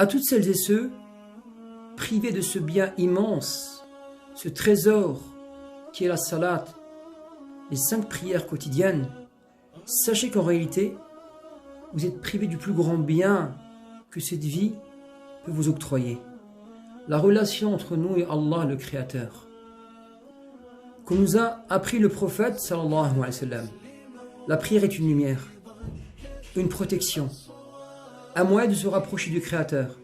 À toutes celles et ceux privés de ce bien immense, ce trésor qui est la salat, les 5 prières quotidiennes, sachez qu'en réalité, vous êtes privés du plus grand bien que cette vie peut vous octroyer. La relation entre nous et Allah le Créateur. Comme nous a appris le prophète sallallahu alayhi wa sallam, la prière est une lumière, une protection, un moyen de se rapprocher du Créateur,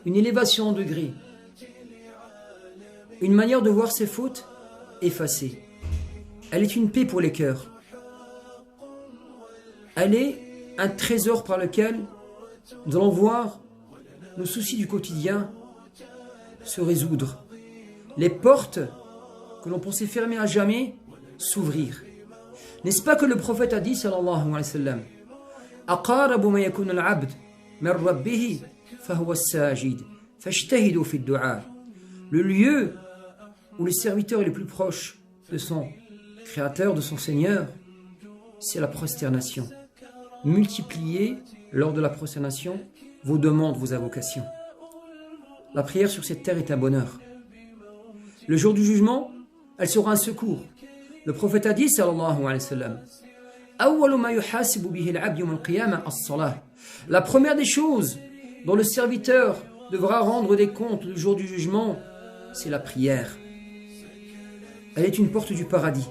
une élévation en degré, une manière de voir ses fautes effacées. Elle est une paix pour les cœurs. Elle est un trésor par lequel nous allons voir nos soucis du quotidien se résoudre. Les portes que l'on pensait fermer à jamais s'ouvrir. N'est-ce pas que le prophète a dit sallallahu alayhi wa sallam, aqarabu ma yakunu al-'abd min rabbih fa huwa as-sajid fajtahidu fi ad-du'a. Le lieu où le serviteur est le plus proche de son Créateur, de son Seigneur, c'est la prosternation. Multipliez lors de la prosternation vos demandes, vos invocations. La prière sur cette terre est un bonheur. Le jour du jugement, elle sera un secours. Le prophète a dit, sallallahu alayhi wa sallam, awwalu ma yuhasibu bihi al-'abd yawm al-qiyamah as-salah. La première des choses dont le serviteur devra rendre des comptes le jour du jugement, c'est la prière. Elle est une porte du paradis.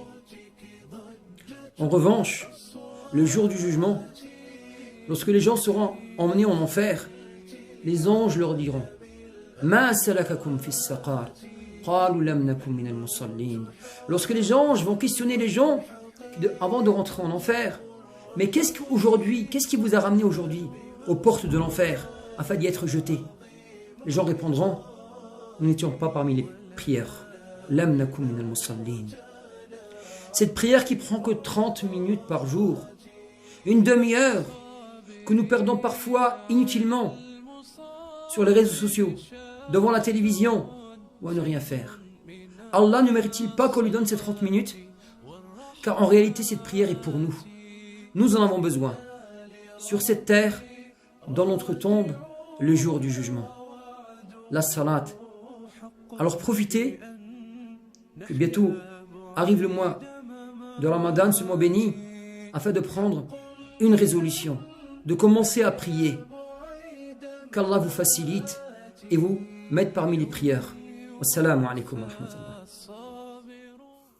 En revanche, le jour du jugement, lorsque les gens seront emmenés en enfer, les anges leur diront, Ma salakakum fi as-saqar? Qalu lam nakum min al-musallin. Lorsque les anges vont questionner les gens avant de rentrer en enfer, mais qu'est-ce qui vous a ramené aujourd'hui aux portes de l'enfer afin d'y être jetés? Les gens répondront, nous n'étions pas parmi les prières. Lam nakum min al-musallin. Cette prière qui prend que 30 minutes par jour, une demi-heure, que nous perdons parfois inutilement sur les réseaux sociaux, devant la télévision, ou à ne rien faire. Allah ne mérite-t-il pas qu'on lui donne ces 30 minutes? Car en réalité, cette prière est pour nous. Nous en avons besoin. Sur cette terre, dans notre tombe, le jour du jugement. La salat. Alors profitez que bientôt arrive le mois de Ramadan, ce mois béni, afin de prendre une résolution, de commencer à prier. Qu'Allah vous facilite et vous mette parmi les prières. Wassalamu alaikum wa rahmatullah.